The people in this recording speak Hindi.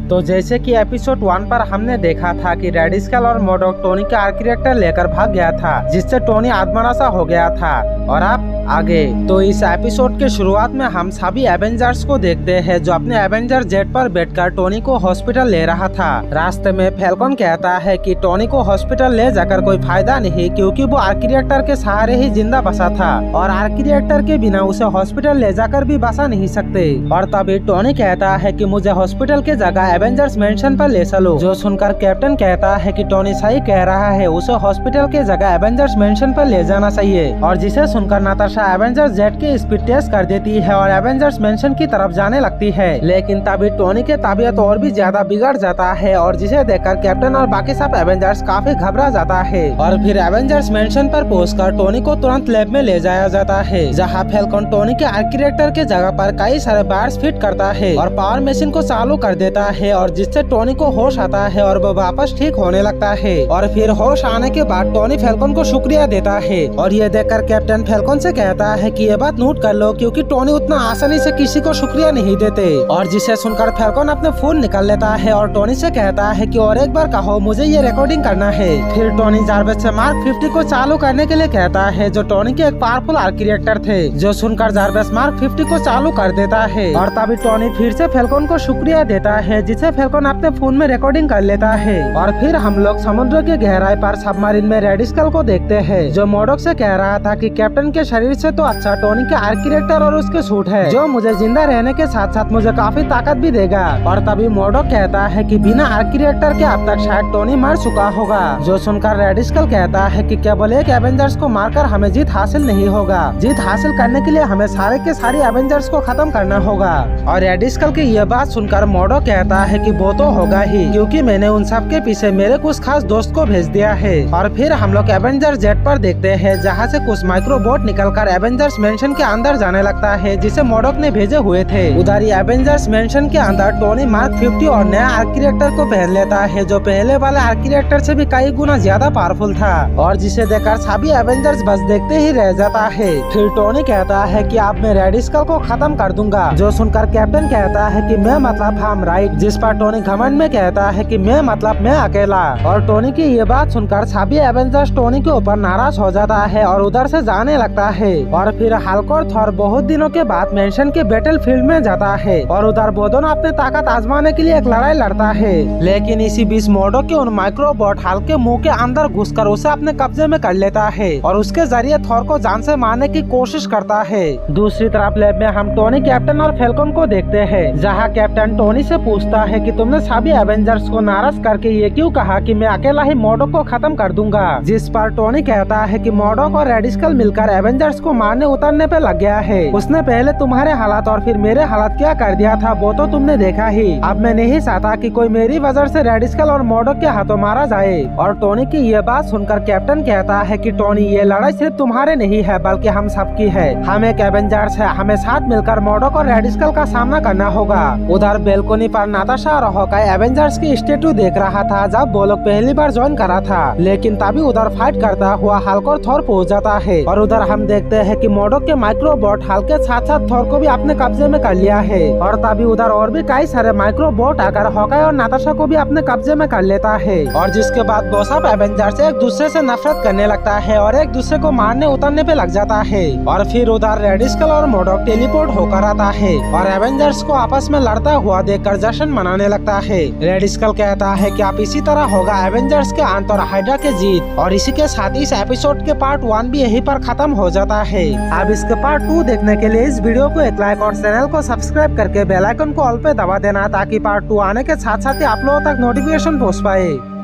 तो जैसे कि एपिसोड 1 पर हमने देखा था कि रेड स्केल और मोडोक टोनी के आर्क रिएक्टर लेकर भाग गया था, जिससे टोनी आत्मनाशा हो गया था। और अब आगे तो इस एपिसोड के शुरुआत में हम सभी एवेंजर्स को देखते हैं जो अपने एवेंजर जेट पर बैठकर टोनी को हॉस्पिटल ले रहा था। रास्ते में फैल्कन कहता है कि टोनी को हॉस्पिटल ले जाकर कोई फायदा नहीं, क्योंकि वो आर्क रिएक्टर के सहारे ही जिंदा बचा था और आर्क रिएक्टर के बिना उसे हॉस्पिटल ले जाकर भी बचा नहीं सकते। और तभी टोनी कहता है कि मुझे हॉस्पिटल की जगह एवेंजर्स मेंशन पर ले चलो। जो सुनकर कैप्टन कहता है कि टोनी सही कह रहा है, उसे हॉस्पिटल की जगह एवेंजर्स मेंशन पर ले जाना चाहिए। और जिसे सुनकर नाताशा एवेंजर्स जेट की स्पीड टेस्ट कर देती है और एवेंजर्स मेंशन की तरफ जाने लगती है। लेकिन तभी टोनी की तबीयत और भी ज्यादा बिगड़ जाता है और जिसे देखकर कैप्टन और बाकी सब एवेंजर्स काफी घबरा जाता है। और फिर एवेंजर्स मेंशन पर पहुंचकर टोनी को तुरंत लैब में ले जाया जाता है, जहां फैल्कन टोनी के आर्क रिएक्टर के जगह पर कई सारे वायर्स फिट करता है और पावर मशीन को चालू कर देता है, और जिससे टोनी को होश आता है और वो वापस ठीक होने लगता है। और फिर होश आने के बाद टोनी फैल्कन को शुक्रिया देता है और ये देखकर कैप्टन फैल्कन से कहता है कि ये बात नोट कर लो, क्योंकि टोनी उतना आसानी से किसी को शुक्रिया नहीं देते। और जिसे सुनकर फैल्कन अपने फोन निकाल लेता है और टोनी से कहता है कि और एक बार कहो, मुझे ये रिकॉर्डिंग करना है। फिर टोनी जार्विस से मार्क 50 को चालू करने के लिए कहता है, जो टोनी के एक पावरफुल आर्क रिएक्टर थे। जो सुनकर जार्विस मार्क 50 को चालू कर देता है और तभी टोनी फिर से फैल्कन को शुक्रिया देता है, जिसे फैल्कन अपने फोन में रिकॉर्डिंग कर लेता है। और फिर हम लोग समुद्र की गहराई पर सबमरीन में रेड स्केल को देखते हैं, जो मोडोक से कह रहा था कि कैप्टन के शरीर से तो अच्छा टोनी के आर्क रिएक्टर और उसके सूट है, जो मुझे जिंदा रहने के साथ साथ मुझे काफी ताकत भी देगा। और तभी मोडोक कहता है कि बिना आर्क रिएक्टर के अब तक शायद टोनी मर चुका होगा। जो सुनकर रेड स्केल कहता है कि केवल एक एवेंजर्स को मारकर हमें जीत हासिल नहीं होगा, जीत हासिल करने के लिए हमें सारे के सारे एवेंजर्स को खत्म करना होगा। और रेड स्केल की यह बात सुनकर मोडोक कहता है कि वो तो होगा ही, क्योंकि मैंने उन सब के पीछे मेरे कुछ खास दोस्त को भेज दिया है। और फिर हम लोग एवेंजर्स जेट पर देखते हैं, जहाँ से कुछ माइक्रोबोट निकलकर एवेंजर्स मेंशन के अंदर जाने लगता है, जिसे मोडोक ने भेजे हुए थे। उधर ही एवेंजर्स मेंशन के अंदर टोनी मार्क 50 और नया आर्क रिएक्टर को पहन लेता है, जो पहले वाले आर्क रिएक्टर से भी कई गुना ज्यादा पावरफुल था। और जिसे देखकर सभी एवेंजर्स बस देखते ही रह जाता है। फिर टोनी कहता है कि अब मैं रेड स्केल को खत्म कर दूंगा। जो सुनकर कैप्टन कहता है कि मैं मतलब हम राइट, जिस पर टोनी घमंड में कहता है कि मैं मतलब मैं अकेला। और टोनी की ये बात सुनकर सभी एवेंजर्स टोनी के ऊपर नाराज हो जाता है और उधर से जाने लगता है। और फिर हल्क और थॉर बहुत दिनों के बाद मेंशन के बैटल फील्ड में जाता है और उधर वो दोनों अपने ताकत आजमाने के लिए एक लड़ाई लड़ता है। लेकिन इसी बीच मोडोक के उन माइक्रोबॉट हल्क के मुंह के अंदर घुसकर उसे अपने कब्जे में कर लेता है और उसके जरिए थॉर को जान से मारने की कोशिश करता है। दूसरी तरफ लैब में हम टोनी, कैप्टन और फैल्कन को देखते हैं, जहाँ कैप्टन टोनी से पूछता है कि तुमने सभी एवेंजर्स को नाराज करके ये क्यों कहा कि मैं अकेला ही मोडोक को खत्म कर दूंगा। जिस पर टोनी कहता है कि मोडोक और रेड स्केल मिलकर एवेंजर्स को मारने उतरने पे लग गया है। उसने पहले तुम्हारे हालात और फिर मेरे हालात क्या कर दिया था वो तो तुमने देखा ही। अब मैं नहीं चाहता कि कोई मेरी वजह से रेड स्केल और मोडोक के हाथों मारा जाए। और टोनी की ये बात सुनकर कैप्टन कहता है कि टोनी, ये लड़ाई सिर्फ तुम्हारे नहीं है बल्कि हम सबकी है। हम एक एवेंजर्स है, हमें साथ मिलकर मोडोक और रेड स्केल का सामना करना होगा। उधर बेलकोनी पर नाताशा और हॉकाई एवेंजर्स की स्टेचू देख रहा था जब वो लोग पहली बार ज्वाइन करा था। लेकिन तभी उधर फाइट करता हुआ हल्क और थॉर पहुंच जाता है और उधर हम देखते हैं कि मोडोक के माइक्रोबॉट हल्क के साथ साथ थॉर को भी अपने कब्जे में कर लिया है। और तभी उधर और भी कई सारे माइक्रोबॉट आकर हॉकाई और नाताशा को भी अपने कब्जे में कर लेता है। और जिसके बाद वो सब एवेंजर्स एक दूसरे से नफरत करने लगता है और एक दूसरे को मारने उतरने पे लग जाता है। और फिर उधर रेड स्केल और मोडोक टेलीपोर्ट होकर आता है और एवेंजर्स को आपस में लड़ता हुआ देखकर जश्न मनाने लगता है। रेड स्केल कहता है कि अब इसी तरह होगा एवेंजर्स के अंत और हाइड्रा के जीत। और इसी के साथ इस एपिसोड के पार्ट 1 भी यहीं पर खत्म हो जाता है। अब इसके पार्ट 2 देखने के लिए इस वीडियो को एक लाइक और चैनल को सब्सक्राइब करके बेल आइकन को ऑल पे दबा देना, ताकि पार्ट 2 आने के साथ साथ ही आप लोगों तक नोटिफिकेशन पहुंच पाए।